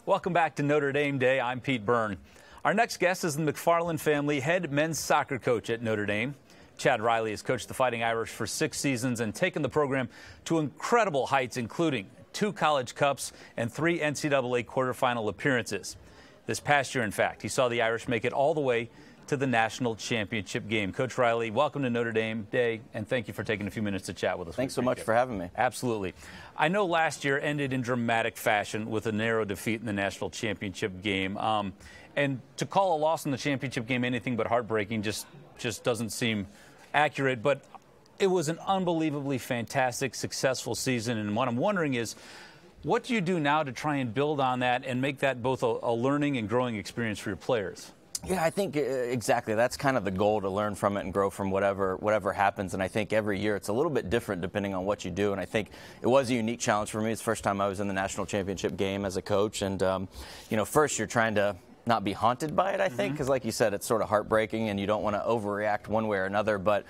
Welcome back to Notre Dame Day. I'm Pete Byrne. Our next guest is the McFarland family, head men's soccer coach at Notre Dame. Chad Riley has coached the Fighting Irish for 6 seasons and taken the program to incredible heights, including 2 college cups and 3 NCAA quarterfinal appearances. This past year, in fact, he saw the Irish make it all the way to the national championship game. Coach Riley, welcome to Notre Dame Day, and thank you for taking a few minutes to chat with us. Thanks so much for having me. Absolutely. I know last year ended in dramatic fashion with a narrow defeat in the national championship game. And to call a loss in the championship game anything but heartbreaking just doesn't seem accurate. But it was an unbelievably fantastic, successful season. And what I'm wondering is, what do you do now to try and build on that and make that both a learning and growing experience for your players? Yeah, I think exactly. That's kind of the goal, to learn from it and grow from whatever happens. And I think every year it's a little bit different depending on what you do. And I think it was a unique challenge for me. It's the first time I was in the national championship game as a coach. And, first you're trying to not be haunted by it, I think, because like you said, it's sort of heartbreaking and you don't want to overreact one way or another. But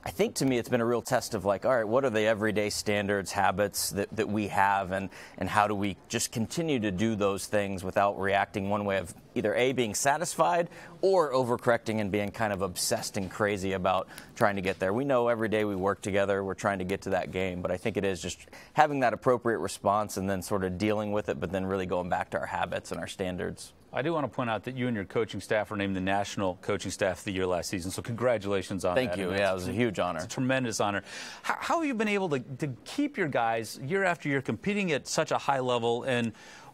I think to me it's been a real test of like, all right, what are the everyday standards, habits that we have, and how do we just continue to do those things without reacting one way of either A, being satisfied, or overcorrecting and being kind of obsessed and crazy about trying to get there. We know every day we work together, we're trying to get to that game, but I think it is just having that appropriate response and then sort of dealing with it, but then really going back to our habits and our standards. I do want to point out that you and your coaching staff were named the National Coaching Staff of the Year last season, so congratulations on that. Thank you. Yeah, it was a huge honor. It's a tremendous honor. How have you been able to keep your guys year after year competing at such a high level, and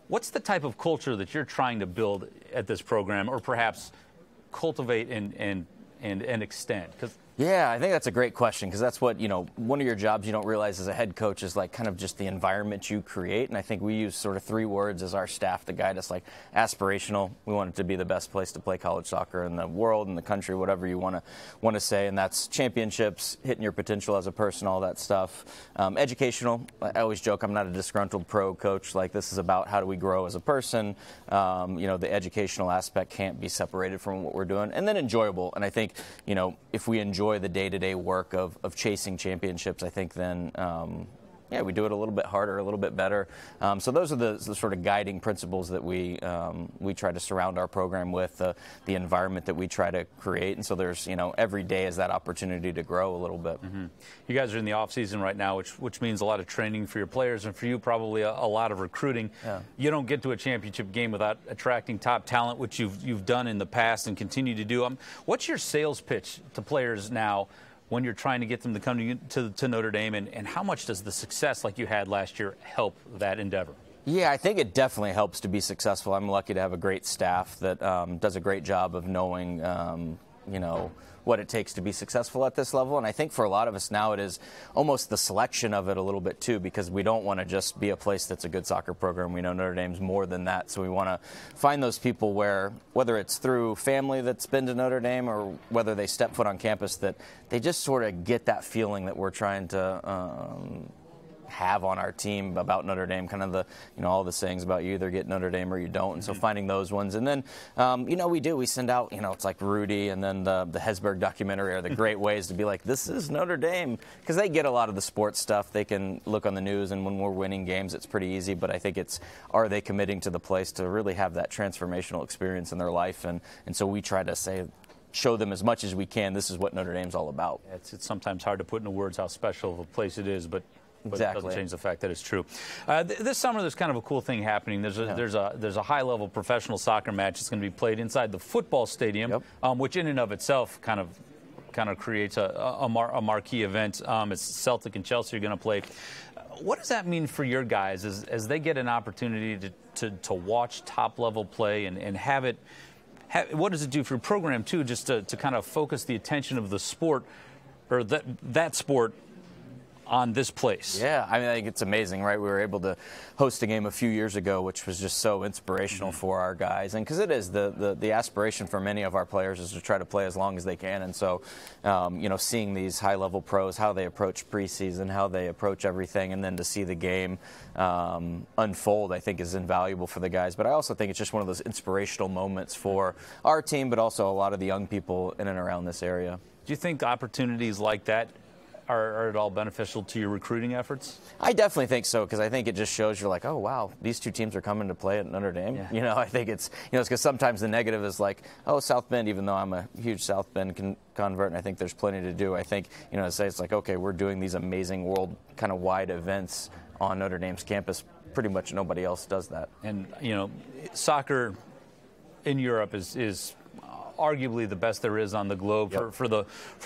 what's the type of culture that you're trying to build at this program, or perhaps cultivate and extend? Yeah, I think that's a great question, because that's what, one of your jobs you don't realize as a head coach is like kind of just the environment you create. And I think we use sort of 3 words as our staff to guide us, like aspirational. We want it to be the best place to play college soccer in the world, in the country, whatever you want to say. And that's championships, hitting your potential as a person, all that stuff. Educational. I always joke I'm not a disgruntled pro coach. Like, this is about how do we grow as a person. The educational aspect can't be separated from what we're doing. And then enjoyable. And I think, if we enjoy the day-to-day work of chasing championships, I think then, we do it a little bit harder, a little bit better. So those are the sort of guiding principles that we try to surround our program with, the environment that we try to create. And so there's, every day is that opportunity to grow a little bit. Mm-hmm. You guys are in the off-season right now, which means a lot of training for your players, and for you probably a lot of recruiting. Yeah. You don't get to a championship game without attracting top talent, which you've done in the past and continue to do. What's your sales pitch to players now when you're trying to get them to come to Notre Dame, and how much does the success like you had last year help that endeavor? Yeah, I think it definitely helps to be successful. I'm lucky to have a great staff that does a great job of knowing, what it takes to be successful at this level. And I think for a lot of us now, it is almost the selection of it a little bit too, because we don't want to just be a place that's a good soccer program. We know Notre Dame's more than that. So we want to find those people where, whether it's through family that's been to Notre Dame or whether they step foot on campus, that they just sort of get that feeling that we're trying to have on our team about Notre Dame, kind of the, all the sayings about you either get Notre Dame or you don't. And so finding those ones. And then, we send out, it's like Rudy and then the Hesberg documentary are the great ways to be like, this is Notre Dame, because they get a lot of the sports stuff. They can look on the news, and when we're winning games, it's pretty easy. But I think it's, are they committing to the place to really have that transformational experience in their life? And so we try to show them as much as we can, this is what Notre Dame's all about. It's sometimes hard to put into words how special of a place it is, but exactly. It doesn't change the fact that it's true. This summer, there's kind of a cool thing happening. There's a high-level professional soccer match that's going to be played inside the football stadium, which in and of itself kind of creates a marquee event. It's Celtic and Chelsea are going to play. What does that mean for your guys as they get an opportunity to watch top-level play and have it? What does it do for your program too, just to kind of focus the attention of the sport, or that sport, on this place? Yeah, I think it's amazing, right? We were able to host a game a few years ago, which was just so inspirational for our guys. And because it is the aspiration for many of our players is to try to play as long as they can. And so, seeing these high-level pros, how they approach preseason, how they approach everything, and then to see the game unfold, I think is invaluable for the guys. But I also think it's just one of those inspirational moments for our team, but also a lot of the young people in and around this area. Do you think opportunities like that are at all beneficial to your recruiting efforts? I definitely think so, because I think it just shows you're like, oh, wow, these two teams are coming to play at Notre Dame. Yeah. You know, I think it's because sometimes the negative is like, oh, South Bend, even though I'm a huge South Bend convert, and I think there's plenty to do. I think, to say it's like, okay, we're doing these amazing world kind of wide events on Notre Dame's campus. Pretty much nobody else does that. And, soccer in Europe is arguably the best there is on the globe. Yep. For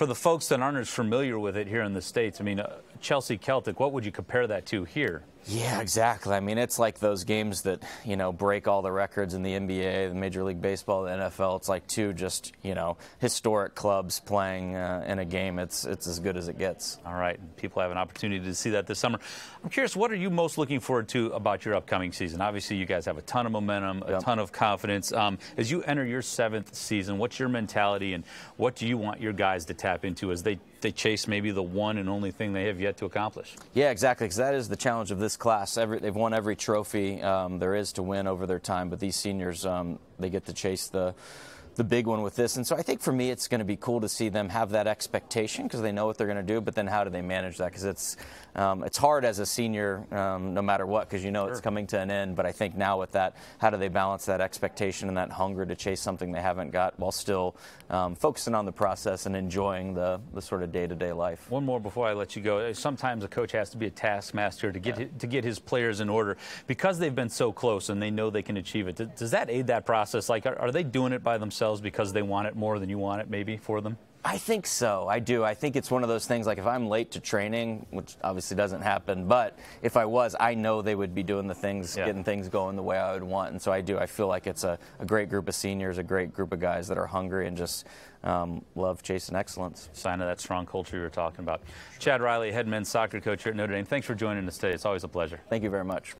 the folks that aren't as familiar with it here in the States. I mean, Chelsea Celtic, what would you compare that to here? Yeah, exactly. I mean, it's like those games that, break all the records in the NBA, the Major League Baseball, the NFL. It's like two just, historic clubs playing in a game. It's as good as it gets. All right. People have an opportunity to see that this summer. I'm curious, what are you most looking forward to about your upcoming season? Obviously, you guys have a ton of momentum, a ton of confidence. As you enter your 7th season, what's your mentality and what do you want your guys to tap into as they chase maybe the one and only thing they have yet to accomplish? Yeah, exactly, because that is the challenge of this class. They've won every trophy there is to win over their time, but these seniors, they get to chase the big one with this. And so I think for me it's going to be cool to see them have that expectation because they know what they're going to do, but then how do they manage that? Because it's hard as a senior no matter what, because it's coming to an end. But I think now with that, how do they balance that expectation and that hunger to chase something they haven't got while still focusing on the process and enjoying the sort of day-to-day life? One more before I let you go. Sometimes a coach has to be a taskmaster to get his players in order because they've been so close and they know they can achieve it. Does that aid that process? Like, are they doing it by themselves because they want it more than you want it maybe for them? I think so. I do. I think it's one of those things, like if I'm late to training, which obviously doesn't happen, but if I was, I know they would be doing the things, getting things going the way I would want. And so I do. I feel like it's a great group of seniors, a great group of guys that are hungry and just love chasing excellence. Sign of that strong culture you were talking about. Chad Riley, head men's soccer coach here at Notre Dame. Thanks for joining us today. It's always a pleasure. Thank you very much.